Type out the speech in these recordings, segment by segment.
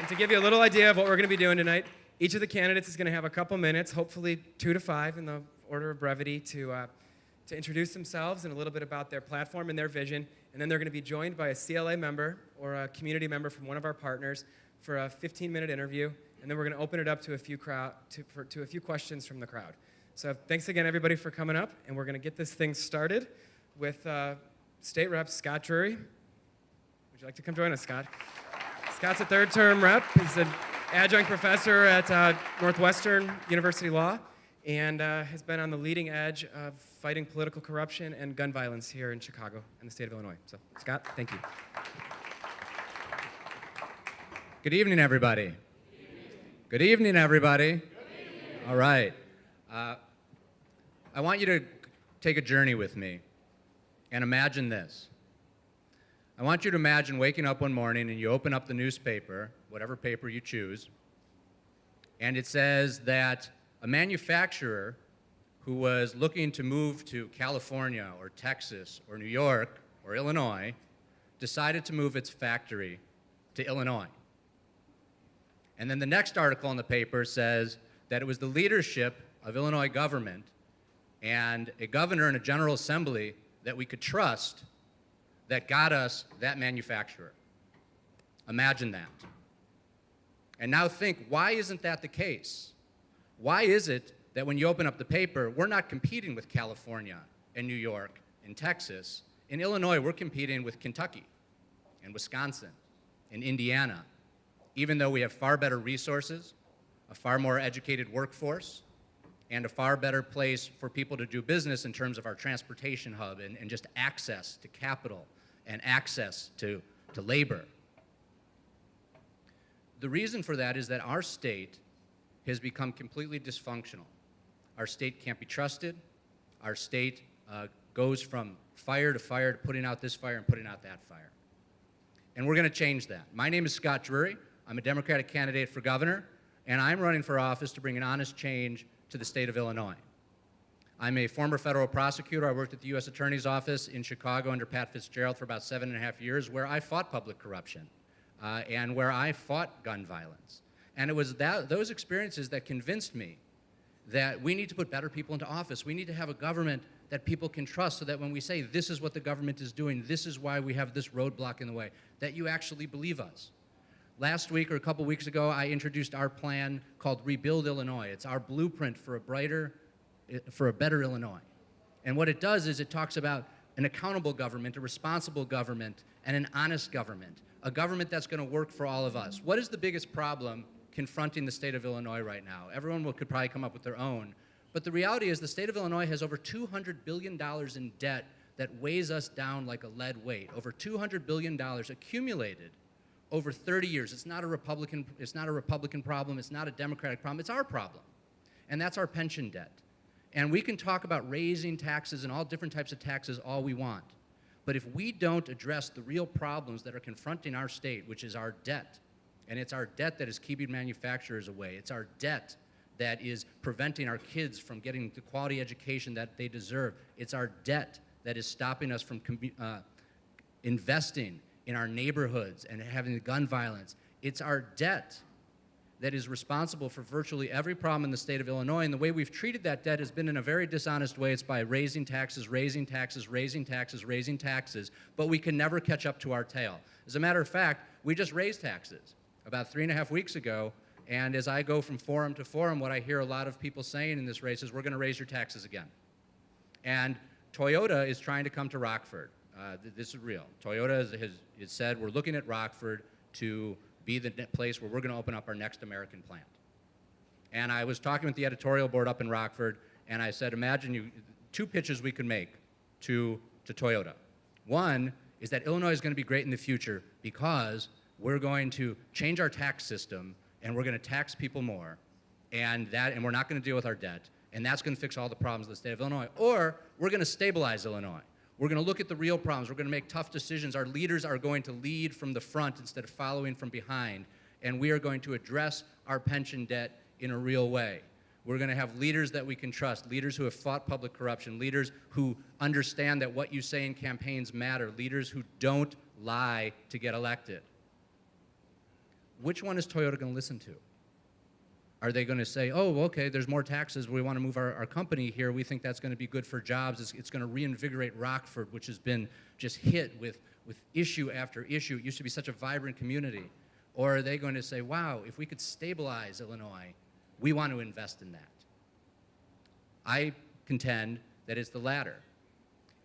And to give you a little idea of what we're going to be doing tonight, each of the candidates is going to have a couple minutes, hopefully 2 to 5 in the order of brevity, to introduce themselves and a little bit about their platform and their vision. And then they're going to be joined by a CLA member or a community member from one of our partners for a 15-minute interview. And then we're going to open it up to a few questions from the crowd. So thanks again, everybody, for coming up. And we're going to get this thing started with State Rep Scott Drury. Would you like to come join us, Scott? Scott's a third-term rep. He's an adjunct professor at Northwestern University Law and has been on the leading edge of fighting political corruption and gun violence here in Chicago and the state of Illinois. So, Scott, thank you. Good evening, everybody. Good evening, everybody. Good evening. All right. I want you to take a journey with me and imagine this. I want you to imagine waking up one morning and you open up the newspaper, whatever paper you choose, and it says that a manufacturer who was looking to move to California or Texas or New York or Illinois decided to move its factory to Illinois. And then the next article in the paper says that it was the leadership of Illinois government and a governor and a general assembly that we could trust that got us that manufacturer. Imagine that. And now think, why isn't that the case? Why is it that when you open up the paper, we're not competing with California and New York and Texas? In Illinois, we're competing with Kentucky and Wisconsin and Indiana, even though we have far better resources, a far more educated workforce, and a far better place for people to do business in terms of our transportation hub and just access to capital and access to labor. The reason for that is that our state has become completely dysfunctional. Our state can't be trusted. Our state goes from fire to fire to putting out this fire and putting out that fire. And we're going to change that. My name is Scott Drury. I'm a Democratic candidate for governor, and I'm running for office to bring an honest change to the state of Illinois. I'm a former federal prosecutor. I worked at the U.S. Attorney's Office in Chicago under Pat Fitzgerald for about 7.5 years, where I fought public corruption and where I fought gun violence. And it was those experiences that convinced me that we need to put better people into office. We need to have a government that people can trust so that when we say this is what the government is doing, this is why we have this roadblock in the way, that you actually believe us. Last week or a couple weeks ago, I introduced our plan called Rebuild Illinois. It's our blueprint for a better Illinois. And what it does is it talks about an accountable government, a responsible government, and an honest government, a government that's going to work for all of us. What is the biggest problem confronting the state of Illinois right now? Everyone could probably come up with their own. But the reality is the state of Illinois has over $200 billion in debt that weighs us down like a lead weight. Over $200 billion accumulated over 30 years. It's not a Republican problem. It's not a Democratic problem. It's our problem. And that's our pension debt. And we can talk about raising taxes and all different types of taxes all we want. But if we don't address the real problems that are confronting our state, which is our debt, and it's our debt that is keeping manufacturers away, it's our debt that is preventing our kids from getting the quality education that they deserve, it's our debt that is stopping us from investing in our neighborhoods and having the gun violence. It's our debt that is responsible for virtually every problem in the state of Illinois, and the way we've treated that debt has been in a very dishonest way. It's by raising taxes, raising taxes, raising taxes, raising taxes, but we can never catch up to our tail. As a matter of fact, we just raised taxes about 3.5 weeks ago, and as I go from forum to forum, what I hear a lot of people saying in this race is, we're going to raise your taxes again. And Toyota is trying to come to Rockford. This is real. Toyota has said, we're looking at Rockford to be the place where we're going to open up our next American plant. And I was talking with the editorial board up in Rockford, and I said, imagine two pitches we could make to Toyota. One is that Illinois is going to be great in the future because we're going to change our tax system, and we're going to tax people more, and we're not going to deal with our debt, and that's going to fix all the problems of the state of Illinois. Or we're going to stabilize Illinois. We're going to look at the real problems. We're going to make tough decisions. Our leaders are going to lead from the front instead of following from behind. And we are going to address our pension debt in a real way. We're going to have leaders that we can trust, leaders who have fought public corruption, leaders who understand that what you say in campaigns matter, leaders who don't lie to get elected. which one is Toyota going to listen to? Are they going to say, oh, okay, there's more taxes, we want to move our company here, we think that's going to be good for jobs, it's going to reinvigorate Rockford, which has been just hit with issue after issue. It used to be such a vibrant community. Or are they going to say, wow, if we could stabilize Illinois, we want to invest in that? I contend that it's the latter.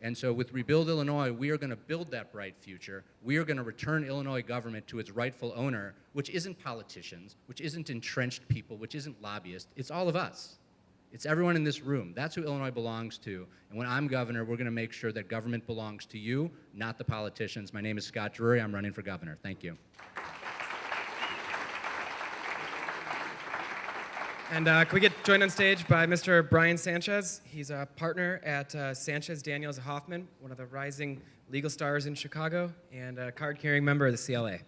And so with Rebuild Illinois, we are going to build that bright future. We are going to return Illinois government to its rightful owner, which isn't politicians, which isn't entrenched people, which isn't lobbyists. It's all of us. It's everyone in this room. That's who Illinois belongs to. And when I'm governor, we're going to make sure that government belongs to you, not the politicians. My name is Scott Drury. I'm running for governor. Thank you. And can we get joined on stage by Mr. Brian Sanchez? He's a partner at Sanchez Daniels Hoffman, one of the rising legal stars in Chicago, and a card-carrying member of the CLA.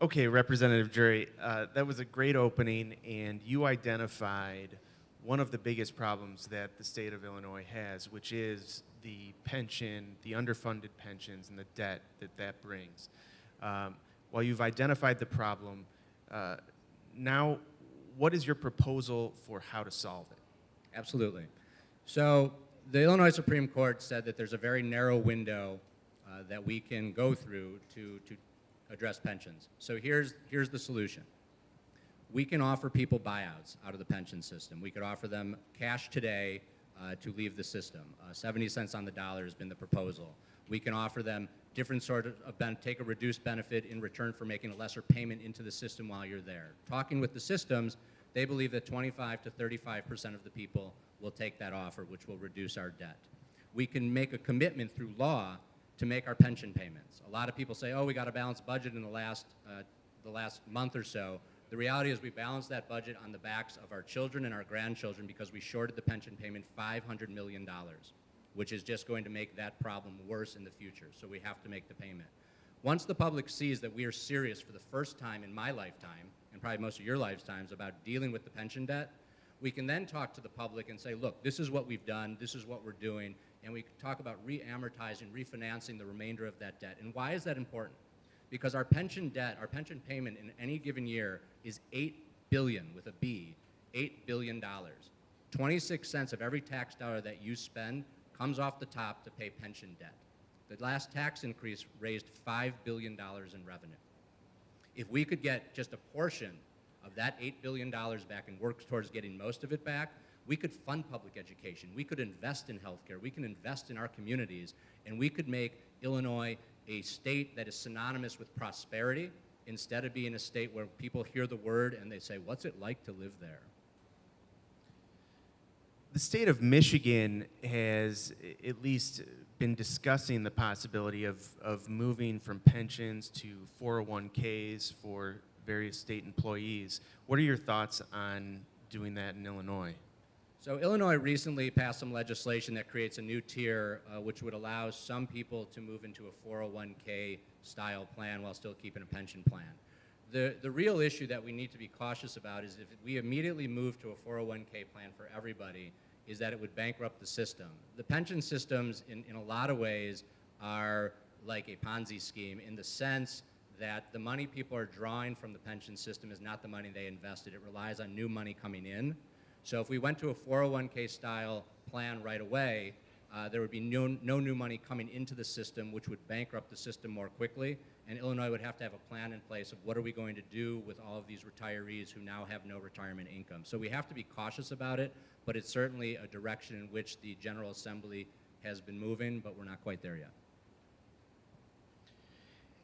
Okay, Representative Drury, that was a great opening, and you identified one of the biggest problems that the state of Illinois has, which is the pension, the underfunded pensions, and the debt that brings. While you've identified the problem, now what is your proposal for how to solve it? Absolutely. So the Illinois Supreme Court said that there's a very narrow window that we can go through to address pensions. So here's the solution. We can offer people buyouts out of the pension system. We could offer them cash today to leave the system. 70 cents on the dollar has been the proposal. We can offer them different sort of take a reduced benefit in return for making a lesser payment into the system while you're there. Talking with the systems, they believe that 25 to 35% of the people will take that offer, which will reduce our debt. We can make a commitment through law to make our pension payments. A lot of people say, oh, we got a balanced budget in the last month or so. The reality is we balanced that budget on the backs of our children and our grandchildren because we shorted the pension payment $500 million, which is just going to make that problem worse in the future. So we have to make the payment. Once the public sees that we are serious for the first time in my lifetime, and probably most of your lifetimes, about dealing with the pension debt, we can then talk to the public and say, look, this is what we've done, this is what we're doing, and we can talk about re-amortizing, refinancing the remainder of that debt. And why is that important? Because our pension debt, our pension payment in any given year is $8 billion, with a B, $8 billion. 26 cents of every tax dollar that you spend comes off the top to pay pension debt. The last tax increase raised $5 billion in revenue. If we could get just a portion of that $8 billion back and work towards getting most of it back, we could fund public education, we could invest in healthcare, we can invest in our communities, and we could make Illinois a state that is synonymous with prosperity instead of being a state where people hear the word and they say, what's it like to live there? The state of Michigan has at least been discussing the possibility of moving from pensions to 401ks for various state employees. What are your thoughts on doing that in Illinois? So Illinois recently passed some legislation that creates a new tier which would allow some people to move into a 401k style plan while still keeping a pension plan. The real issue that we need to be cautious about is if we immediately move to a 401k plan for everybody, is that it would bankrupt the system. The pension systems in a lot of ways are like a Ponzi scheme in the sense that the money people are drawing from the pension system is not the money they invested. It relies on new money coming in. So if we went to a 401k style plan right away, there would be no new money coming into the system, which would bankrupt the system more quickly, and Illinois would have to have a plan in place of what are we going to do with all of these retirees who now have no retirement income. So we have to be cautious about it, but it's certainly a direction in which the General Assembly has been moving, but we're not quite there yet.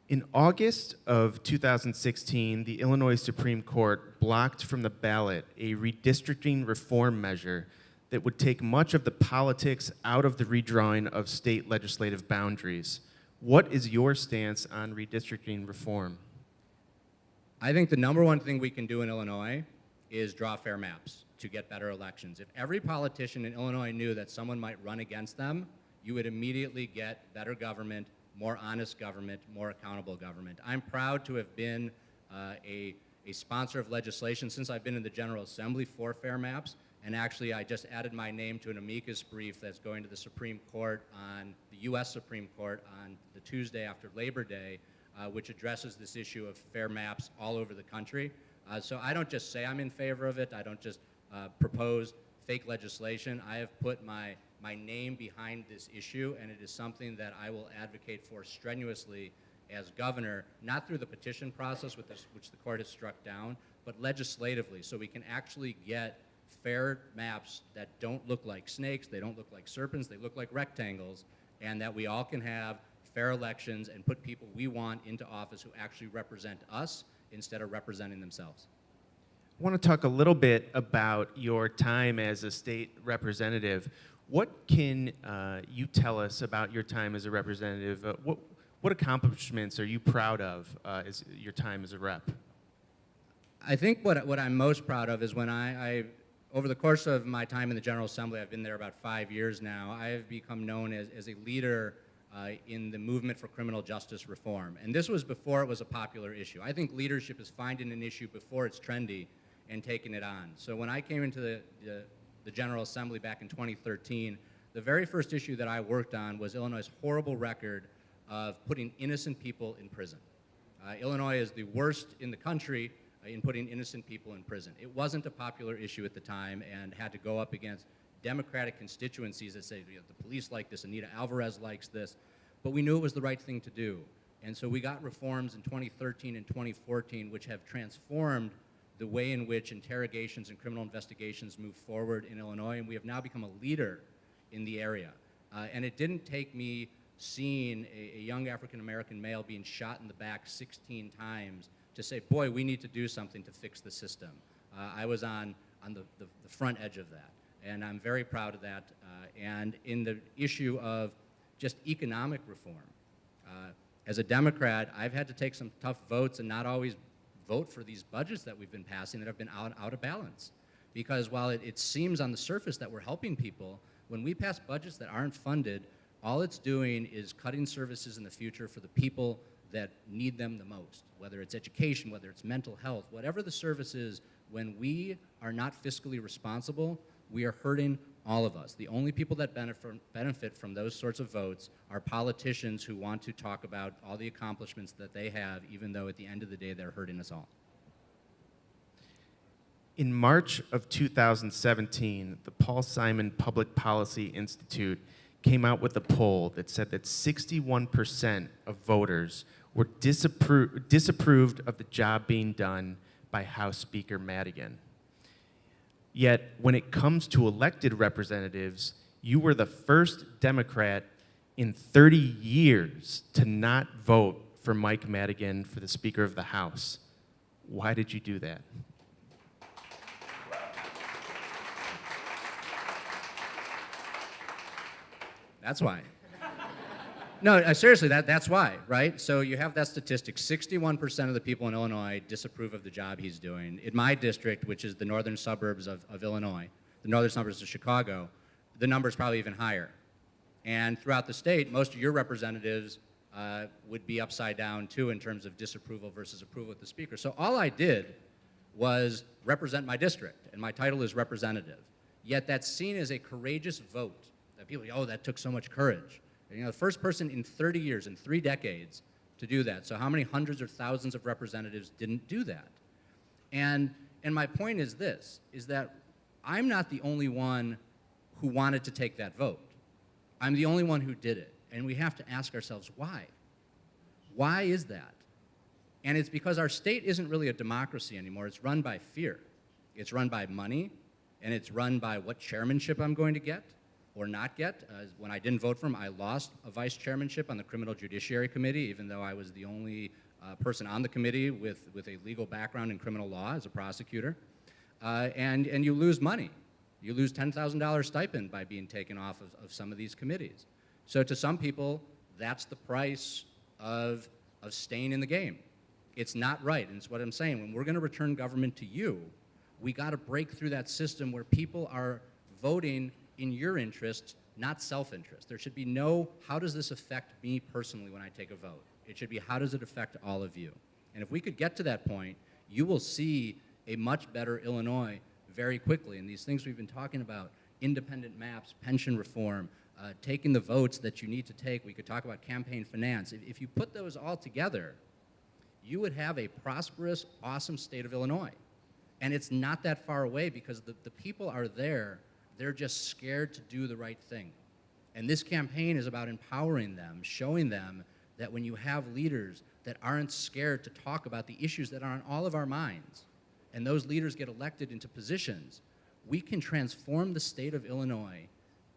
In August of 2016, the Illinois Supreme Court blocked from the ballot a redistricting reform measure that would take much of the politics out of the redrawing of state legislative boundaries. What is your stance on redistricting reform? I think the number one thing we can do in Illinois is draw fair maps to get better elections. If every politician in Illinois knew that someone might run against them, you would immediately get better government, more honest government, more accountable government. I'm proud to have been a sponsor of legislation since I've been in the General Assembly for fair maps, And actually, I just added my name to an amicus brief that's going to the Supreme Court on the U.S. Supreme Court on the Tuesday after Labor Day, which addresses this issue of fair maps all over the country. So I don't just say I'm in favor of it. I don't just propose fake legislation. I have put my name behind this issue, and it is something that I will advocate for strenuously as governor, not through the petition process, which the court has struck down, but legislatively, so we can actually get fair maps that don't look like snakes, they don't look like serpents, they look like rectangles, and that we all can have fair elections and put people we want into office who actually represent us instead of representing themselves. I want to talk a little bit about your time as a state representative. What can you tell us about your time as a representative? What accomplishments are you proud of as your time as a rep? I think what I'm most proud of is when over the course of my time in the General Assembly, I've been there about 5 years now, I have become known as a leader in the movement for criminal justice reform. And this was before it was a popular issue. I think leadership is finding an issue before it's trendy and taking it on. So when I came into the General Assembly back in 2013, the very first issue that I worked on was Illinois' horrible record of putting innocent people in prison. Illinois is the worst in the country in putting innocent people in prison. It wasn't a popular issue at the time and had to go up against Democratic constituencies that say, the police like this, Anita Alvarez likes this, but we knew it was the right thing to do. And so we got reforms in 2013 and 2014 which have transformed the way in which interrogations and criminal investigations move forward in Illinois, and we have now become a leader in the area. And it didn't take me seeing a young African-American male being shot in the back 16 times to say, boy, we need to do something to fix the system. I was on the front edge of that, and I'm very proud of that. And in the issue of just economic reform, as a Democrat, I've had to take some tough votes and not always vote for these budgets that we've been passing that have been out of balance. Because while it seems on the surface that we're helping people, when we pass budgets that aren't funded, all it's doing is cutting services in the future for the people that need them the most, whether it's education, whether it's mental health, whatever the service is. When we are not fiscally responsible, we are hurting all of us. The only people that benefit from those sorts of votes are politicians who want to talk about all the accomplishments that they have, even though at the end of the day they're hurting us all. In March of 2017, the Paul Simon Public Policy Institute came out with a poll that said that 61% of voters were disapproved of the job being done by House Speaker Madigan. Yet, when it comes to elected representatives, you were the first Democrat in 30 years to not vote for Mike Madigan for the Speaker of the House. Why did you do that? That's why. No, seriously, that's why, right? So you have that statistic, 61% of the people in Illinois disapprove of the job he's doing. In my district, which is the northern suburbs of Illinois, the northern suburbs of Chicago, the number is probably even higher. And throughout the state, most of your representatives would be upside down too in terms of disapproval versus approval of the speaker. So all I did was represent my district, and my title is representative. Yet that's seen as a courageous vote. That people, oh, that took so much courage. You know, the first person in 30 years, in 3 decades, to do that. So how many hundreds or thousands of representatives didn't do that? And my point is this, is that I'm not the only one who wanted to take that vote. I'm the only one who did it. And we have to ask ourselves, why? Why is that? And it's because our state isn't really a democracy anymore. It's run by fear. It's run by money, and it's run by what chairmanship I'm going to get or not get. When I didn't vote for him, I lost a vice chairmanship on the Criminal Judiciary Committee, even though I was the only person on the committee with a legal background in criminal law as a prosecutor. And you lose money. You lose $10,000 stipend by being taken off of some of these committees. So to some people, that's the price of staying in the game. It's not right, and it's what I'm saying. When we're going to return government to you, we got to break through that system where people are voting in your interest, not self-interest. There should be no, how does this affect me personally when I take a vote? It should be, how does it affect all of you? And if we could get to that point, you will see a much better Illinois very quickly. And these things we've been talking about, independent maps, pension reform, taking the votes that you need to take. We could talk about campaign finance. If you put those all together, you would have a prosperous, awesome state of Illinois. And it's not that far away because the people are there. They're just scared to do the right thing. And this campaign is about empowering them, showing them that when you have leaders that aren't scared to talk about the issues that are on all of our minds, and those leaders get elected into positions, we can transform the state of Illinois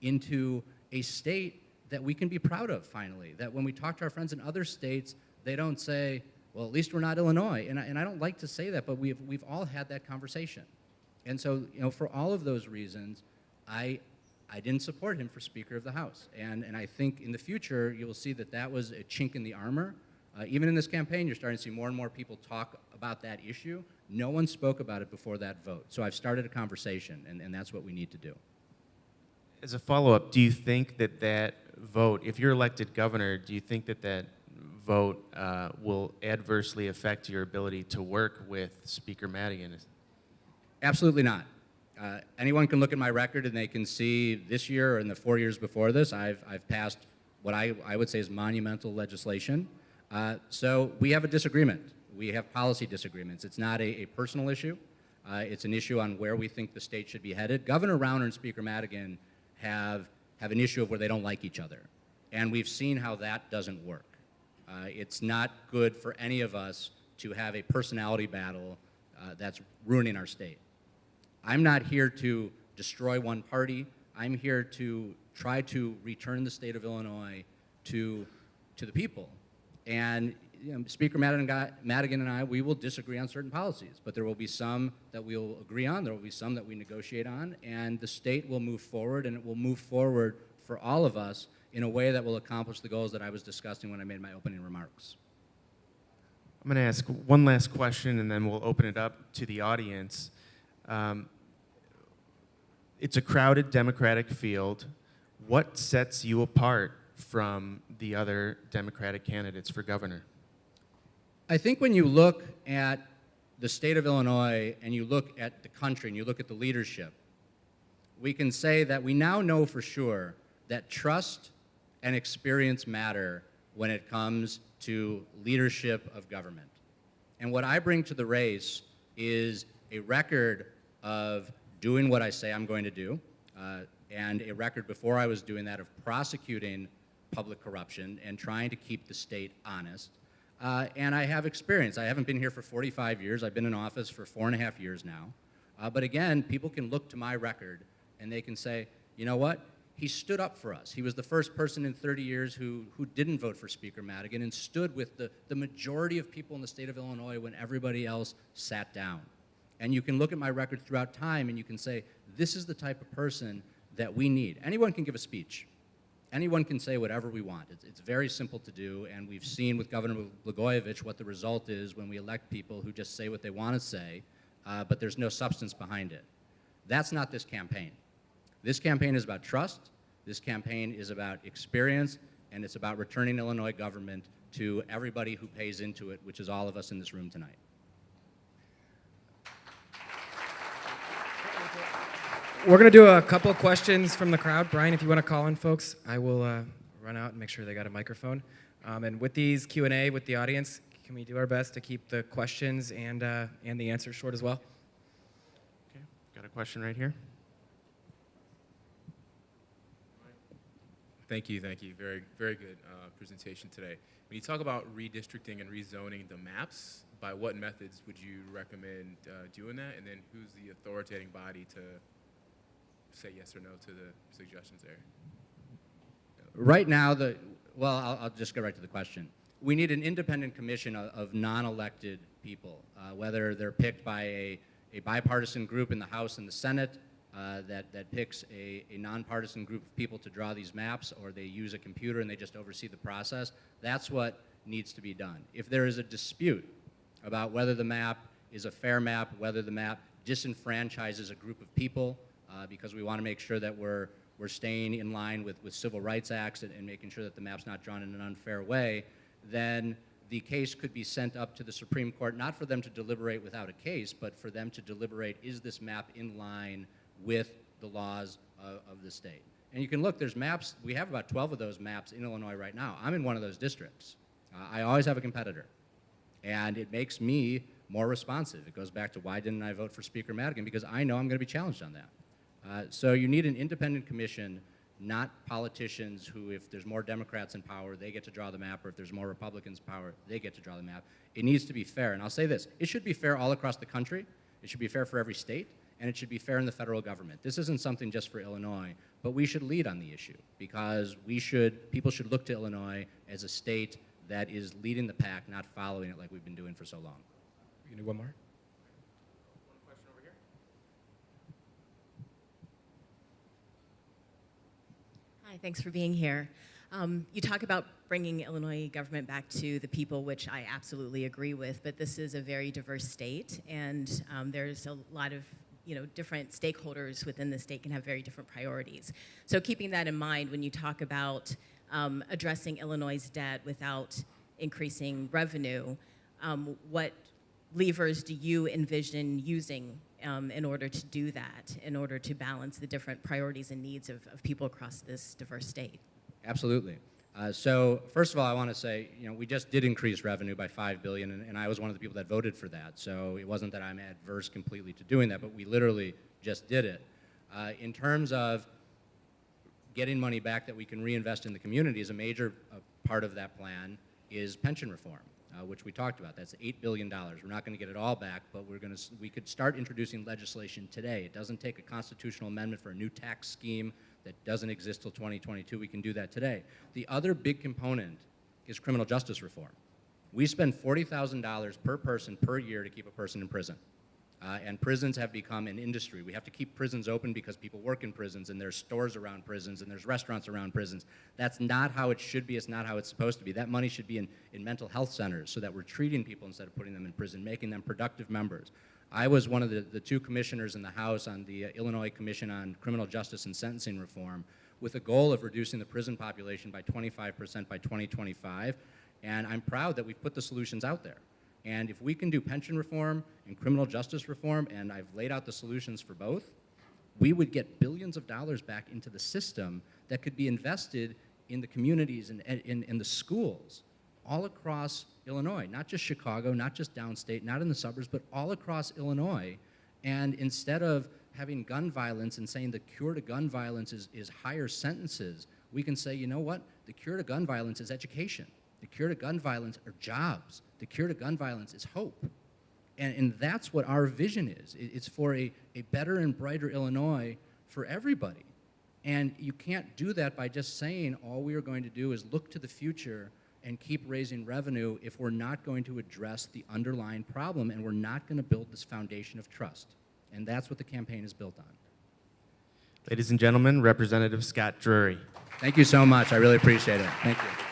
into a state that we can be proud of, finally. That when we talk to our friends in other states, they don't say, well, at least we're not Illinois. And I don't like to say that, but we've all had that conversation. And so, for all of those reasons, I didn't support him for Speaker of the House. And I think in the future, you will see that that was a chink in the armor. Even in this campaign, you're starting to see more and more people talk about that issue. No one spoke about it before that vote. So I've started a conversation, and that's what we need to do. As a follow-up, do you think that vote, if you're elected governor, do you think that vote will adversely affect your ability to work with Speaker Madigan? Absolutely not. Anyone can look at my record and they can see this year or in the 4 years before this, I've passed what I would say is monumental legislation. So we have a disagreement. We have policy disagreements. It's not a personal issue. It's an issue on where we think the state should be headed. Governor Rauner and Speaker Madigan have an issue of where they don't like each other. And we've seen how that doesn't work. It's not good for any of us to have a personality battle that's ruining our state. I'm not here to destroy one party. I'm here to try to return the state of Illinois to the people. And Speaker Madigan and I, we will disagree on certain policies, but there will be some that we'll agree on, there will be some that we negotiate on, and the state will move forward, and it will move forward for all of us in a way that will accomplish the goals that I was discussing when I made my opening remarks. I'm going to ask one last question, and then we'll open it up to the audience. It's a crowded Democratic field. What sets you apart from the other Democratic candidates for governor? I think when you look at the state of Illinois and you look at the country and you look at the leadership, we can say that we now know for sure that trust and experience matter when it comes to leadership of government. And what I bring to the race is a record of doing what I say I'm going to do, and a record before I was doing that of prosecuting public corruption and trying to keep the state honest. And I have experience. I haven't been here for 45 years. I've been in office for 4.5 years now. But again, people can look to my record and they can say, you know what? He stood up for us. He was the first person in 30 years who didn't vote for Speaker Madigan and stood with the majority of people in the state of Illinois when everybody else sat down. And you can look at my record throughout time and you can say, this is the type of person that we need. Anyone can give a speech. Anyone can say whatever we want. It's very simple to do, and we've seen with Governor Blagojevich what the result is when we elect people who just say what they want to say, but there's no substance behind it. That's not this campaign. This campaign is about trust. This campaign is about experience, and it's about returning Illinois government to everybody who pays into it, which is all of us in this room tonight. We're going to do a couple questions from the crowd. Brian, if you want to call in folks, I will run out and make sure they got a microphone. And with these Q&A with the audience, can we do our best to keep the questions and the answers short as well? Okay, got a question right here. Thank you. Very, very good presentation today. When you talk about redistricting and rezoning the maps, by what methods would you recommend doing that? And then who's the authoritating body to say yes or no to the suggestions there? Right now, I'll just go right to the question. We need an independent commission of non-elected people, whether they're picked by a bipartisan group in the House and the Senate that picks a nonpartisan group of people to draw these maps, or they use a computer and they just oversee the process. That's what needs to be done. If there is a dispute about whether the map is a fair map, whether the map disenfranchises a group of people, because we want to make sure that we're staying in line with civil rights acts and making sure that the map's not drawn in an unfair way, then the case could be sent up to the Supreme Court, not for them to deliberate without a case, but for them to deliberate, is this map in line with the laws of the state? And you can look, there's maps, we have about 12 of those maps in Illinois right now. I'm in one of those districts. I always have a competitor. And it makes me more responsive. It goes back to why didn't I vote for Speaker Madigan? Because I know I'm going to be challenged on that. So you need an independent commission, not politicians who, if there's more Democrats in power, they get to draw the map, or if there's more Republicans in power, they get to draw the map. It needs to be fair. And I'll say this, it should be fair all across the country. It should be fair for every state, and it should be fair in the federal government. This isn't something just for Illinois, but we should lead on the issue, because people should look to Illinois as a state that is leading the pack, not following it like we've been doing for so long. You can do one more. One question over here. Hi, thanks for being here. You talk about bringing Illinois government back to the people, which I absolutely agree with, but this is a very diverse state, and there's a lot of different stakeholders within the state can have very different priorities. So keeping that in mind, when you talk about addressing Illinois' debt without increasing revenue, what levers do you envision using in order to do that, in order to balance the different priorities and needs of people across this diverse state? Absolutely. So first of all, I want to say, we just did increase revenue by $5 billion, and I was one of the people that voted for that. So it wasn't that I'm adverse completely to doing that, but we literally just did it. In terms of getting money back that we can reinvest in the communities, a major part of that plan is pension reform, which we talked about. That's $8 billion. We're not going to get it all back, but we could start introducing legislation today. It doesn't take a constitutional amendment for a new tax scheme that doesn't exist till 2022. We can do that today. The other big component is criminal justice reform. We spend $40,000 per person per year to keep a person in prison. And prisons have become an industry. We have to keep prisons open because people work in prisons, and there's stores around prisons, and there's restaurants around prisons. That's not how it should be. It's not how it's supposed to be. That money should be in mental health centers so that we're treating people instead of putting them in prison, making them productive members. I was one of the two commissioners in the House on the Illinois Commission on Criminal Justice and Sentencing Reform with a goal of reducing the prison population by 25% by 2025. And I'm proud that we've put the solutions out there. And if we can do pension reform and criminal justice reform, and I've laid out the solutions for both, we would get billions of dollars back into the system that could be invested in the communities and in the schools all across Illinois, not just Chicago, not just downstate, not in the suburbs, but all across Illinois. And instead of having gun violence and saying the cure to gun violence is higher sentences, we can say, you know what? The cure to gun violence is education. The cure to gun violence are jobs. The cure to gun violence is hope. And that's what our vision is. It's for a better and brighter Illinois for everybody. And you can't do that by just saying all we are going to do is look to the future and keep raising revenue if we're not going to address the underlying problem, and we're not going to build this foundation of trust. And that's what the campaign is built on. Ladies and gentlemen, Representative Scott Drury. Thank you so much. I really appreciate it. Thank you.